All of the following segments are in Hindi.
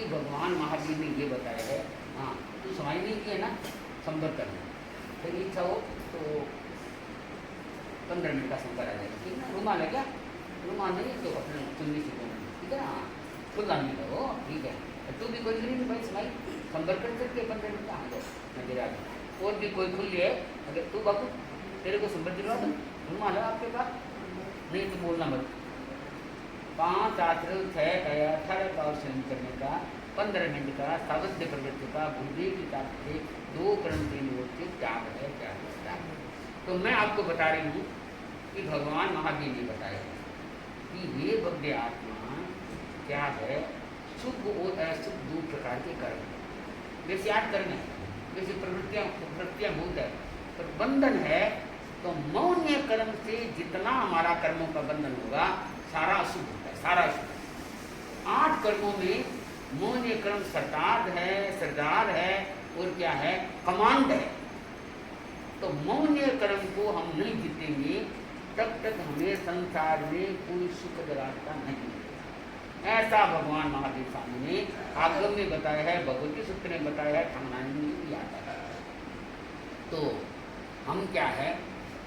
भगवान महावीर ने ये बताया है। हाँ, तो समाज नहीं किया ना संपर्क करना, फिर इच्छा हो तो 15 मिनट का संपर्क आ जाएगा, ठीक है ना। रुमाल है क्या? रुमाल नहीं तो अपने चुन्नी से ठीक है ना, खुला नहीं लो, ठीक है। तू भी कोई नहीं भाई समाई संपर्क कर सकते 15 मिनट आ जाओ नजर आ जाए। और भी कोई खुल है, अगर तू बाबू तेरे को संपर्क दिलवा दो, रुमाल है आपके पास? नहीं तो बोलना मत। 5 आचरण 6 कया 18 का अवसर करने का, 15 मिनट का सावध्य प्रवृत्ति का, बुद्धि की ताकत से 2 कर्म 3 योग से त्याग है, त्याग है। तो मैं आपको बता रही हूँ कि भगवान महावीर ने बताया कि ये भव्य आत्मा क्या है, शुभ और अशुभ 2 प्रकार के कर्म। वैसे 8 कर्म है, वैसे प्रवृत्तियाँ बहुत है, पर बंधन है तो मौन्य कर्म से जितना हमारा कर्मों का बंधन होगा सारा अशुभ होता है, सारा अशुभ। 8 कर्मों में मौन्य कर्म सरदार है और क्या है, कमांड है। तो मौन्य कर्म को हम नहीं जीतेंगे तब तक हमें संसार में कोई सुख रास्ता नहीं। ऐसा भगवान महावीर स्वामी ने आगम में बताया है, भगवती सूत्र ने बताया है, ठमनानी में भी आता है। तो हम क्या है,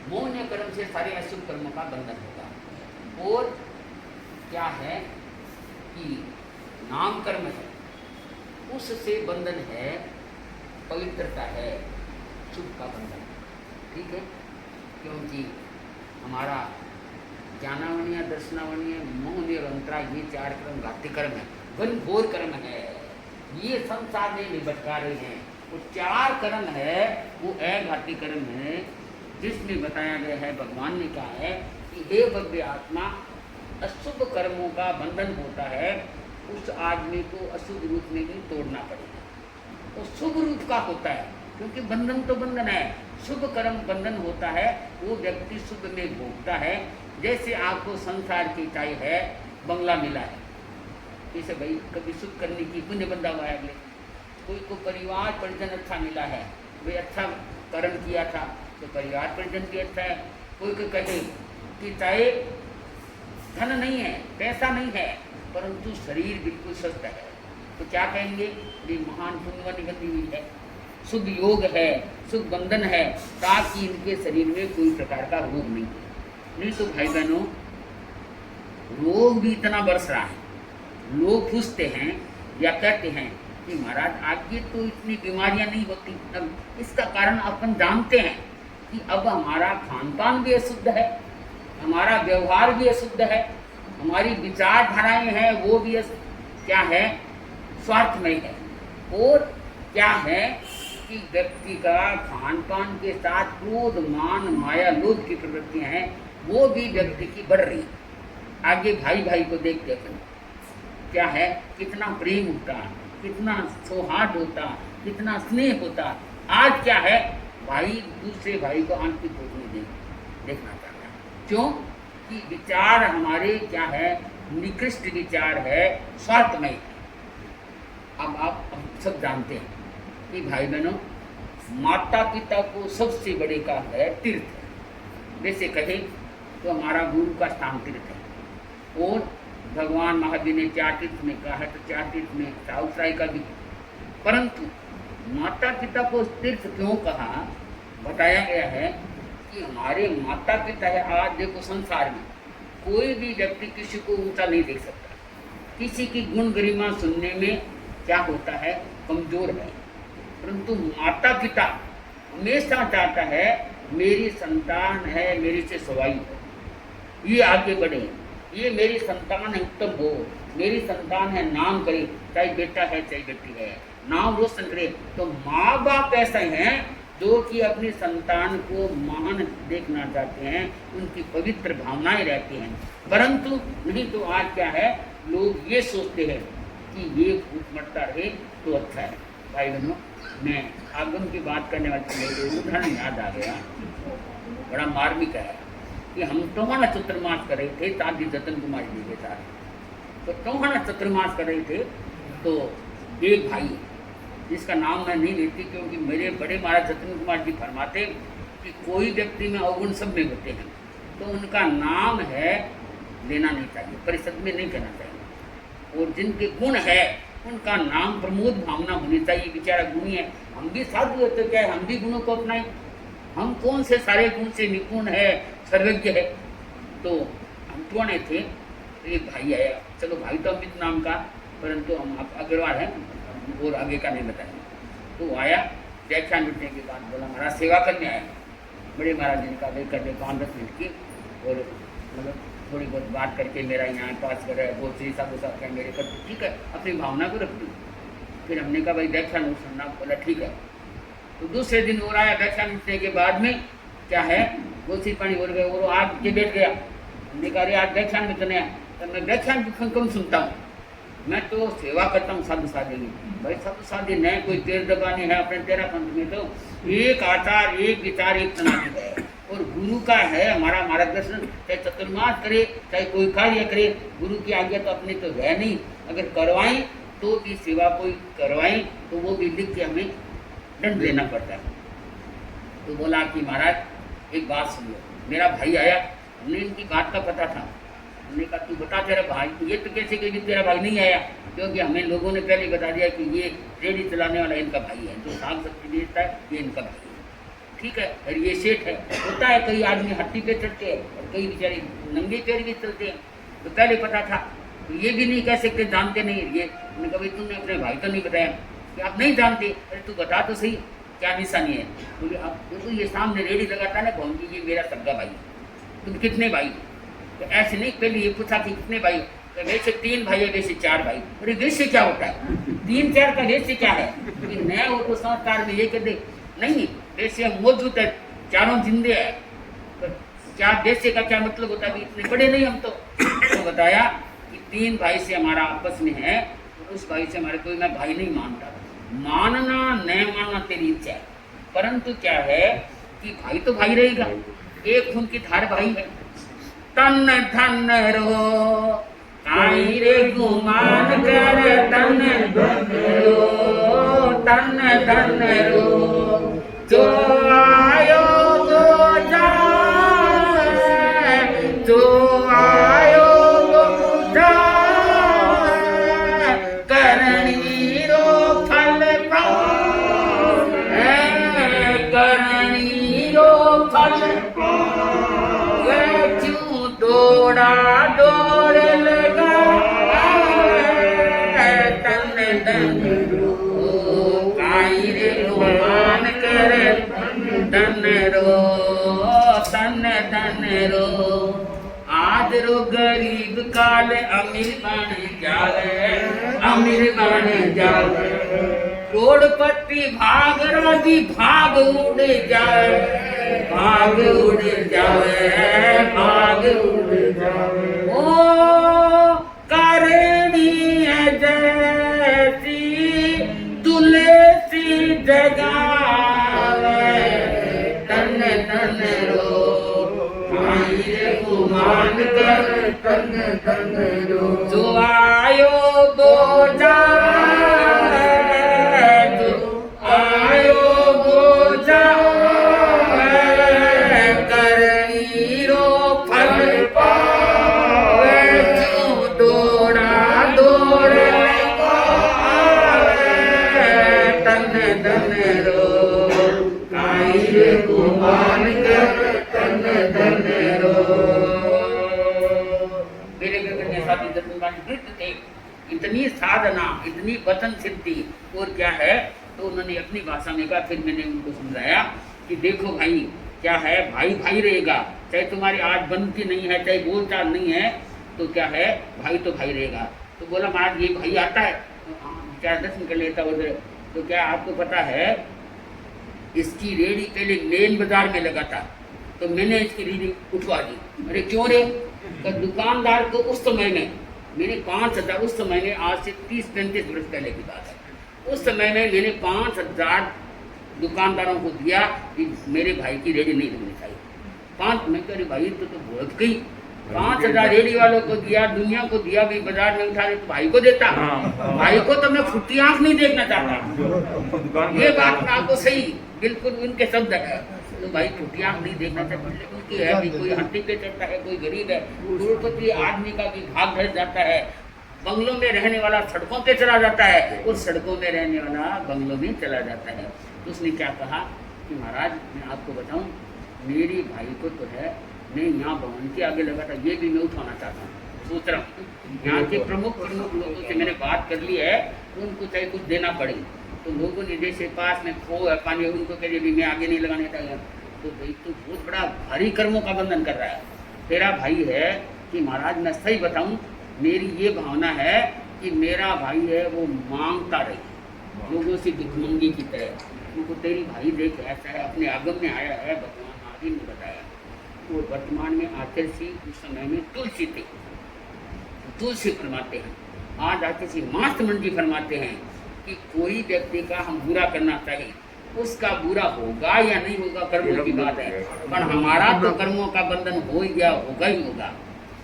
मौन्य कर्म से सारे अशुभ कर्मों का बंधन होगा। और क्या है कि नाम कर्म है, उससे बंधन है, पवित्रता है, शुभ का बंधन, ठीक है। क्योंकि हमारा ज्ञानावनीय, दर्शनावनीय, मौन और अंतरा, ये 4 कर्म घाती कर्म है, घनघोर कर्म है, ये संसार में भटका रहे हैं। वो 4 कर्म है वो अघाती कर्म है, जिसमें बताया गया है, भगवान ने कहा है कि हे भव्य आत्मा, अशुभ कर्मों का बंधन होता है, उस आदमी को अशुभ रूप में भी तोड़ना पड़ेगा। तो शुभ रूप का होता है, क्योंकि बंधन तो बंधन है, शुभ कर्म बंधन होता है, वो व्यक्ति शुभ में भोगता है। जैसे आपको संसार की चाय है, बंगला मिला है, इसे भाई कभी सुख करने की पुण्य बंदा हुआ है, अगले कोई को परिवार परिजन अच्छा मिला है, वे अच्छा कर्म किया था तो परिवार परिजन भी अच्छा है। कोई को कहे कि चाहे धन नहीं है, पैसा नहीं है, परंतु शरीर बिल्कुल स्वस्थ है, तो क्या कहेंगे, ये महान पुण्यवती गति हुई है, शुभ योग है, शुभ बंधन है, ताकि इनके शरीर में कोई प्रकार का रोग नहीं है। नहीं तो भाई बहनों, रोग भी इतना बरस रहा है, लोग पूछते हैं या कहते हैं कि महाराज आगे तो इतनी बीमारियां नहीं होती। अब इसका कारण अपन जानते हैं कि अब हमारा खान पान भी अशुद्ध है, हमारा व्यवहार भी अशुद्ध है, हमारी विचारधाराएं हैं वो भी क्या है, स्वार्थमय है। और क्या है कि व्यक्ति का खान पान के साथ क्रोध, मान, माया, लोभ की प्रवृत्तियां हैं, वो भी व्यक्ति की बढ़ रही। आगे भाई भाई को देखते हैं क्या है, कितना प्रेम होता, कितना सौहार्द होता, कितना स्नेह होता। आज क्या है, भाई दूसरे भाई को आंख की खोजने देखना चाहता है। क्यों कि विचार हमारे क्या है, निकृष्ट विचार है, स्वार्थमय। अब आप सब जानते हैं कि भाई बहनों, माता पिता को सबसे बड़े का है तीर्थ। वैसे कहे तो हमारा गुरु का स्थान तीर्थ है, और भगवान महावीर ने 4 तीर्थ में कहा है, तो 4 तीर्थ में साउथराय का भी। परंतु माता पिता को तीर्थ क्यों कहा, बताया गया है कि हमारे माता पिता है। आज देखो संसार में कोई भी व्यक्ति किसी को ऊंचा नहीं देख सकता, किसी की गुण गरिमा सुनने में क्या होता है, कमजोर है। परंतु माता पिता हमेशा चाहता है मेरी संतान है, मेरी से सवाई हो, ये आगे बढ़े, ये मेरी संतान है, उत्तम हो, मेरी संतान है, नाम करे, चाहे बेटा है चाहे बेटी है, नाम रोशन करे। तो माँ बाप ऐसे हैं जो कि अपनी संतान को महान देखना चाहते हैं, उनकी पवित्र भावनाएं रहती हैं। परंतु नहीं तो आज क्या है, लोग ये सोचते हैं कि ये भूत मरता रहे तो अच्छा है। भाई बहनों, मैं आगम की बात करने वाले उदाहरण याद आ गया, बड़ा मार्मिक है कि हम टोहाना चतुर्मास कर रहे थे दादी जतन कुमार जी के साथ। तो टोहाना चतुर्मास कर रहे थे, तो एक भाई जिसका नाम मैं नहीं लेती, क्योंकि मेरे बड़े महाराज जतन कुमार जी फरमाते कि कोई व्यक्ति में अवगुण सब में होते हैं, तो उनका नाम है लेना नहीं चाहिए, परिषद में नहीं कहना चाहिए। और जिनके गुण है उनका नाम प्रमोद भावना होनी चाहिए। बेचारा गुणी है, हम भी साधु है तो क्या है, हम भी गुणों को अपनाएं। हम कौन से सारे गुण से निपुण है, सर्वज्ञ है। तो हम पुराने थे, एक भाई आया, चलो भाई तो अमित नाम का, परंतु हम अग्रवाल हैं और आगे का नहीं बताएंगे। तो आया, व्याख्यान जुटने के बाद बोला महाराज सेवा करने आया। बड़े महाराज जी का लेकर के 5-10 मिनट की और मतलब थोड़ी बहुत बात करके मेरा यहाँ पास कर बहुत सी साधु साहब क्या मेरे पर, ठीक है, अपनी भावना को रख दी। फिर हमने कहा भाई व्याख्यान सुनना, बोला ठीक है। तो दूसरे दिन हो रहा है, व्याख्यान उठने के बाद में क्या है, गोसी पानी बोल गए, वो आग के बैठ गया। हमने कहा अरे आज व्याख्यान में तो नहीं, तो मैं व्याख्यान कम सुनता हूँ, मैं तो सेवा करता हूँ साधु साधु की। भाई साधु साधु न कोई तेर दबानी है अपने तेरा पंथ में, तो एक आचार, एक विचार, एक तनाव है और गुरु का है हमारा मार्गदर्शन। चाहे चतुर्मास करे, चाहे कोई कार्य करे, गुरु की आज्ञा तो अपनी तो है नहीं। अगर करवाएं तो भी सेवा कोई करवाएं तो वो भी लिख के हमें दंड देना पड़ता है। तो बोला कि महाराज एक बात सुन लो, मेरा भाई आया, हमने इनकी बात का पता था। हमने कहा तू बता तेरा भाई, ये तो कैसे कि तेरा भाई नहीं आया, क्योंकि हमें लोगों ने पहले बता दिया कि ये रेडी चलाने वाला इनका भाई है, जो साग सब्जी बेचता है ये इनका भाई है, ठीक है। और ये सेठ है, होता है कई आदमी हट्टी पे चढ़ते हैं और कई बेचारे नंगे पैर भी चलते हैं, तो पहले पता था। तो ये भी नहीं कह सकते जानते नहीं ये। मैंने कहा भाई तुमने अपने भाई तो नहीं बताया कि आप नहीं जानते, अरे तू बता तो सही क्या निशानी है। बोले आप देखो ये सामने रेडी लगाता ना कौन जी, ये मेरा सगा भाई, तुम कितने भाई? तो ऐसे नहीं, पहले ये पूछा कि कितने भाई, तो वैसे 3 भाई है, वैसे 4 भाई। अरे वैसे क्या होता है, 3-4 का वैसे क्या है, नया हो तो संस्कार में ये कर दे, नहीं वैसे हम मौजूद है, चारों जिंदे है, तो क्या वैसे का क्या मतलब होता है, इतने बड़े नहीं हम तो बताया कि 3 भाई से हमारा आपस में है, तो उस भाई से हमारे कोई मैं भाई नहीं मानता। मानना न मानना तेरी इच्छा है, परंतु क्या है कि भाई तो भाई रहेगा, एक खून की धार भाई है। तन धन रो काई रे गुमान कर, तन धन रो, तन धन रो, जो आयो वो जाए, जो आयो वो जाए, करनी रो फल पावे, करनी रो फल पावे, क्यों दौड़ा दौड़ लगा, तन धन रो काई रे गुमान कर, तन रो, तन धन रो। आज रो गरीब काल अमीर बन जावे, अमीर बन जावे, करोड़पति भाग राजी भाग उड़ जाए, भाग उड़ जावे, भाग उड़ जावे। ओ करनी है जैसी तुलसी जगावे, तन धन रो गुमान कर, तन धन रो, जो आयो वो जाए, जो आयो वो जाए, करनी रो फल पावे, क्यों दौड़ा दौड़ लगावे, तन धन रो काई रे गुमान कर, तन धन रो। मेरे गगन साथी वृत्त थे, इतनी साधना, इतनी वचन सिद्धि, और क्या है, तो उन्होंने अपनी भाषा में कहा। फिर मैंने उनको समझाया कि देखो भाई क्या है, भाई भाई रहेगा, चाहे तुम्हारी आज बनती नहीं है, चाहे बोलचाल नहीं है, तो क्या है भाई तो भाई रहेगा। तो बोला महाराज ये भाई आता है, तो क्या दर्शन कर लेता उधर। तो क्या आपको पता है इसकी रेडी पहले मेन बाजार में लगा था, तो मैंने इसकी रेडी उठवा दी। अरे क्यों रे, तो दुकानदार को उस समय में मैंने 5,000, उस समय में आज से 30-35 वर्ष पहले की बात है, उस समय में मैंने 5,000 दुकानदारों को दिया कि मेरे भाई की रेडी नहीं लगनी चाहिए। 5 मैं कह रही भाई तो बहुत गई, 5,000 रेडी वालों को दिया, दुनिया को दिया, भी बाजार में उठा रहे तो भाई को देता। भाई को तो मैं फुटी आंख नहीं देखना चाहता, ये बात आपको सही बिल्कुल उनके शब्द है। तो भाई फुटी आंख नहीं देखना चाहता, उनकी है भी, कोई हट्टी पे चढ़ता है, कोई गरीब है, करोड़पति आदमी का भी भाग धर जाता है, बंगलों में रहने वाला सड़कों पे चला जाता है और सड़कों में रहने वाला बंगलों में चला जाता है। तो उसने क्या कहा कि महाराज मैं आपको बताऊं, मेरी भाई को तो है, मैं यहाँ भवन के आगे लगा था, ये भी मैं उठाना चाहता हूँ, सोच रहा हूँ यहाँ के प्रमुख लोगों से मैंने बात कर ली है, तो उनको चाहे कुछ देना पड़े। तो लोगों ने जैसे पास में खो है पानी, उनको कह दिया मैं आगे नहीं लगाने देता। तो भाई तो बहुत बड़ा भारी कर्मों का बंधन कर रहा है, तेरा भाई है कि महाराज मैं सही बताऊं, मेरी ये भावना है कि मेरा भाई है वो मांगता रहे लोगों से भिखमंगी की तरह। उनको तेरी भाई देख ऐसा है, अपने आगम में आया है, भगवान आदि ने बताया। तो वर्तमान में आखिर सी उस समय में तुलसी थे, तुलसी फरमाते हैं, आज आखिर सी मास्तमन जी फरमाते हैं कि कोई व्यक्ति का हम बुरा करना चाहिए, उसका बुरा होगा या नहीं होगा कर्मों की बात है, पर हमारा तो कर्मों का बंधन हो ही गया, होगा ही होगा।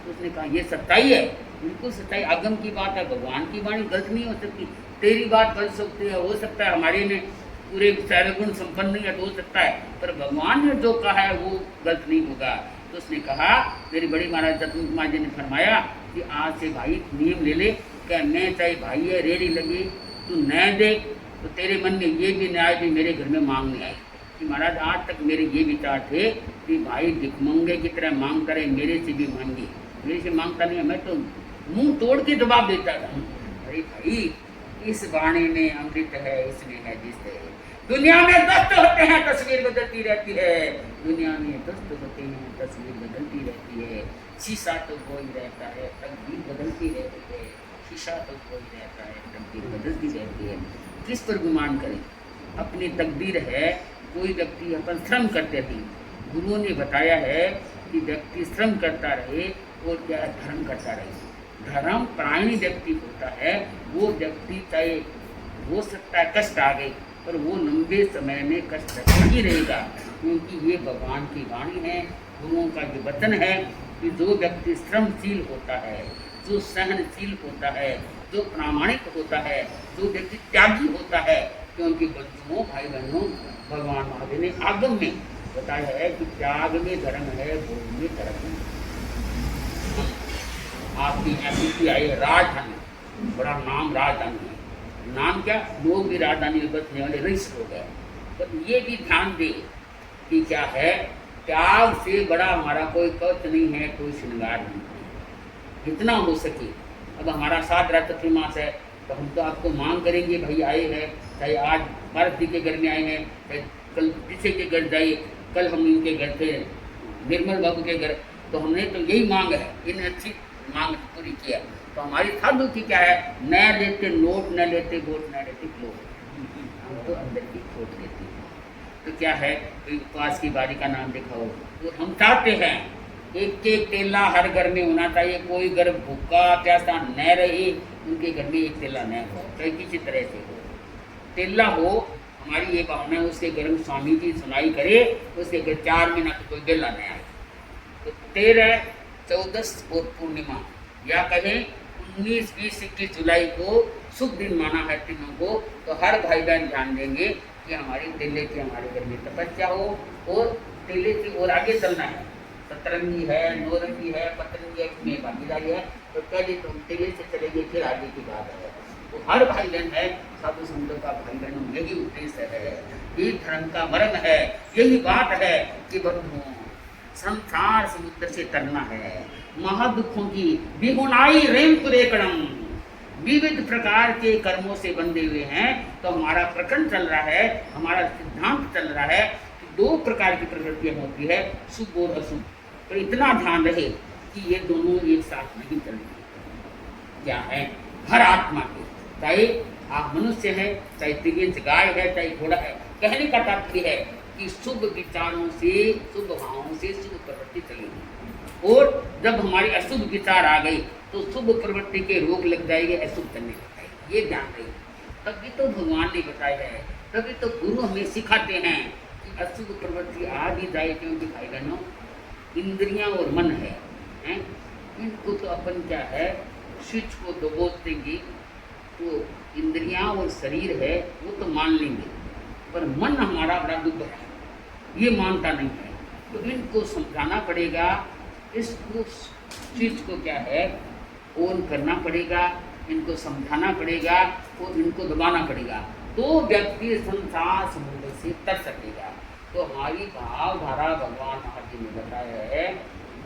उसने कहा ये सच्चाई है, बिल्कुल सच्चाई, आगम की बात है, भगवान की वाणी गलत नहीं हो सकती। तेरी बात गलत सकती है, हो सकता है हमारे में पूरे सारे गुण संपन्न नहीं है तो हो सकता है, पर भगवान ने जो कहा है वो गलत नहीं होगा। तो उसने कहा, मेरी बड़ी महाराज जतन कुमार जी ने फरमाया कि आज से भाई नियम ले ले, क्या मैं चाहे भाई है रेड़ी लगी तू न दे तो तेरे मन में ये भी न्याय भी मेरे घर में मांगने आए कि महाराज आज तक मेरे ये विचार थे कि भाई भिखमंगे की तरह मांग करे, मेरे से भी मांगी, मेरे से मांगता नहीं है, मैं तो मुंह तोड़ के जवाब देता था। अरे भाई इस वाणी में अमृत है, इसमें है जिस है। दुनिया में दस्त होते हैं तस्वीर बदलती रहती है, दुनिया में दस्त होते हैं तस्वीर बदलती रहती है। शीशा तो कोई रहता है, तकदीर बदलती रहती है, शीशा तो कोई रहता है, तकदीर बदलती रहती है। किस पर गुमान करें, अपनी तकदीर है। कोई व्यक्ति अपन श्रम करते थे, गुरुओं ने बताया है कि व्यक्ति श्रम करता रहे और क्या धर्म करता रहे। धर्म प्राणी व्यक्ति होता है, वो व्यक्ति चाहे हो सकता है कष्ट आ गए पर वो लंबे समय में कष्ट नहीं रहेगा, क्योंकि ये भगवान की वाणी है, गुरुओं का जो वचन है कि जो व्यक्ति श्रमशील होता है, जो सहनशील होता है, जो प्रामाणिक होता है, जो व्यक्ति त्यागी होता है, क्योंकि बंधुओं भाई बहनों भगवान महादेव ने आगम में बताया है कि त्याग में धर्म है, भोग में धर्म है। आपकी यहाँ आई है राजधानी, बड़ा नाम राजधानी है, नाम क्या, लोग भी राजधानी में बसने वाले रईस हो गए। तो ये भी ध्यान दे कि क्या है, त्याग से बड़ा हमारा कोई कवच नहीं है, कोई श्रृंगार नहीं है। जितना हो सके, अब हमारा साथ चतुर्मास है तो हम तो आपको मांग करेंगे, भाई आए हैं, चाहे आज भारत जी के घर में आए हैं, चाहे कल किसी के घर जाइए, कल हम इनके घर थे निर्मल बाबू के घर, तो हमने तो यही मांग है, इन अच्छी मांग पूरी किया। तो हमारी साधु की क्या है, न लेते नोट, न लेते वोट, न लेते क्लोट, हम तो अंदर की खोट लेते हैं। तो क्या है, कोई उपवास की बारी का नाम दिखाओ, तो हम चाहते हैं एक एक तेला हर घर में होना चाहिए, कोई घर भूखा प्यासा न रहे, उनके घर में एक तेला न हो, चाहे किसी तरह से हो, तेला हो। हमारी ये भावना है, उसके घर में स्वामी जी सुनाई करे, उसके घर 4 महीना तो कोई बेला न आए। तो 13, 14 और पूर्णिमा या कहें 19, 20, 21 जुलाई को शुभ दिन माना है तीनों को। तो हर भाई बहन ध्यान देंगे कि हमारी तेले की हमारे घर में तपस्या हो और तेले की और आगे चलना है। सतरंगी है, नौरंगी है, पतरंगी है, इसमें भागीदारी है, तो पहले तो तेले से चलेंगे, फिर आगे की बात है। तो हर भाई बहन है, साधु संतों का भाई बहनों यही उद्देश्य है, यही धर्म का मर्म है, यही बात है कि बंधुओं संसार समुद्र से तरना है, महादुखों की बिगुनाई रेम तुरेकड़म, विविध प्रकार के कर्मों से बंधे हुए हैं। तो हमारा प्रकरण चल रहा है, हमारा सिद्धांत चल रहा है कि 2 प्रकार की प्रवृत्तियां होती है, शुभ और अशुभ। तो इतना ध्यान रहे कि ये दोनों एक साथ नहीं चलेंगे। क्या है, हर आत्मा के, चाहे आप मनुष्य है, चाहे तिरंज गाय है, चाहे घोड़ा है, कहने का तात्पर्य है कि शुभ विचारों से, शुभ भावों से शुभ प्रवृत्ति चलेगी, और जब हमारी अशुभ विचार आ गई तो शुभ प्रवृत्ति के रोग लग जाएगी, अशुभ करने लग जाएगी। ये ध्यान रही, तभी तो भगवान ने बताया है, तभी तो गुरु हमें सिखाते हैं कि अशुभ प्रवृत्ति आ भी जाए, क्योंकि भाई बहनों इंद्रियां और मन है, इनको तो अपन क्या है, स्विच को दबोच देंगे तो इंद्रियां और शरीर है वो तो मान लेंगे, पर मन हमारा बड़ा दुख है, ये मानता नहीं है। तो इनको समझाना पड़ेगा, इसको स्विच को क्या है ऑन करना पड़ेगा, इनको समझाना पड़ेगा और इनको दबाना पड़ेगा, तो व्यक्ति संसार समुद्र से तर सकेगा। तो हमारी भावधारा भगवान महावीर ने बताया है,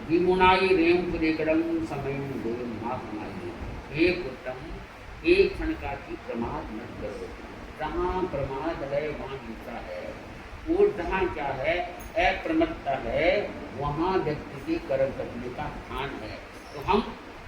विमुनाई रेम पुरेकड़म समय माँ कमाई, एक उत्तम एक क्षण का की प्रमाद मत करो, जहाँ प्रमाद है वहाँ हिंसा है, और जहाँ क्या है अप्रमत्ता है वहाँ व्यक्ति के कर्म करने का स्थान है। तो हम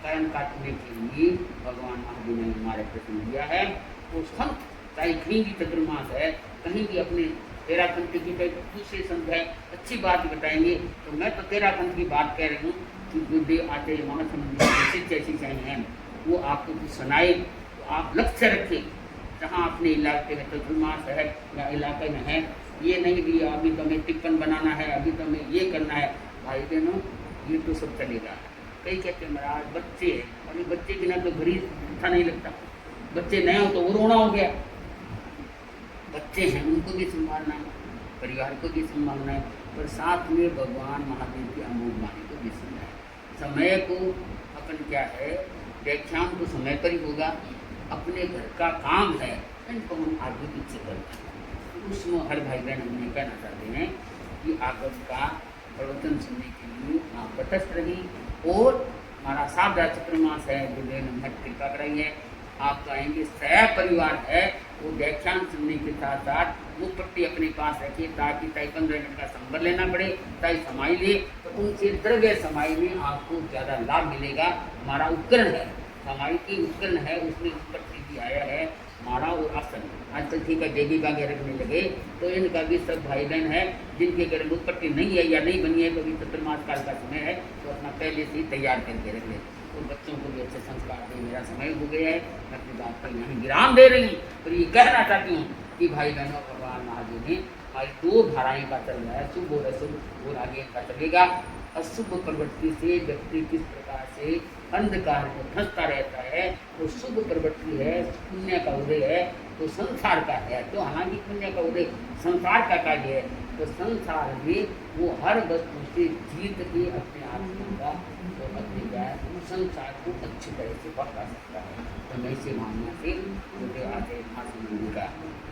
कर्म काटने के लिए भगवान महावीर ने हमारे प्रश्न दिया है। तो हम चाहे कहीं भी चतुर्मास है, कहीं भी अपने तेरापंथी की दूसरे संत है अच्छी बात बताएंगे, तो मैं तो तेरापंथ की बात कह रही हूँ कि गुरुदेव आते महासंत जैसी चाहिए हैं वो आपको कुछ सुनाए, तो आप लक्ष्य रखें जहाँ अपने इलाके में चतुर्मास है या इलाके में है, ये नहीं कि अभी तो हमें टिप्पण बनाना है, अभी तो हमें ये करना है। भाई बहनों ये तो सब चलेगा। कई कहते हैं महाराज बच्चे हैं, अभी बच्चे बिना तो घर ही अच्छा नहीं लगता, बच्चे नए हो तो वो रोना हो गया। बच्चे हैं उनको भी संभालना है, परिवार को भी संभालना है, पर साथ में भगवान महावीर की अमोघ वाणी को भी सुनना है। समय को अपन क्या है, व्याख्यान तो समय पर ही होगा, अपने घर का काम है इनको हम आगे पीछे करते हैं। उसमें हर भाई बहन हमने कहना चाहते हैं कि आगत का प्रवचन सुनने के लिए आप तटस्थ रही, और हमारा सावधा चतुर्मास है, गुरुदेव ने कृपा कराई है, आप चाहेंगे सह परिवार है वो व्याख्यान सुनने के साथ साथ वो पट्टी अपने पास रखिए, ताकि 15 मिनट का संबर लेना पड़े, ताकि समाई ले, तो उनसे द्रव्य समाई में आपको ज़्यादा लाभ मिलेगा। हमारा उपकरण है, समाई की उपकरण है, उसमें पट्टी भी आया है माड़ा और आसन। आजकल ठीक है देवी का घर रखने लगे, तो इनका भी सब भाई बहन है जिनके घर में उत्पत्ति नहीं है या नहीं बनी है, तो अभी चतुर्मास काल का समय है, तो अपना पहले से ही तैयार करके रख ले, तो बच्चों को भी अच्छे संस्कार दे। मेरा समय हो गया है, मैं अपनी बात पर यहाँ विराम दे रही हूँ, पर ये कहना चाहती हूँ कि भाई बहनों भगवान महादेव ने हमारी 2 धाराएं का चल रहा है, शुभ और अशुभ, और आगे का चलेगा। अशुभ प्रवृत्ति से व्यक्ति किस प्रकार से अंधकार में फंसता रहता है, तो शुभ प्रवृत्ति है, पुण्य का उदय है, तो संसार का है, तो हालांकि पुण्य का उदय संसार का कार्य है, तो संसार में वो हर वस्तु से जीत के अपने आप का तो अपने क्या संसार को अच्छी तरह से पकड़ा सकता है। तो मैं इसे मानना से छोटे आते मंदिर का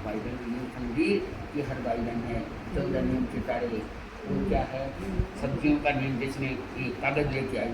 भाई बहन मंदिर ये हर भाई बहन है 14 नियम के कार्य, वो क्या है सब्जियों का नियम, जिसमें कागज लेके आई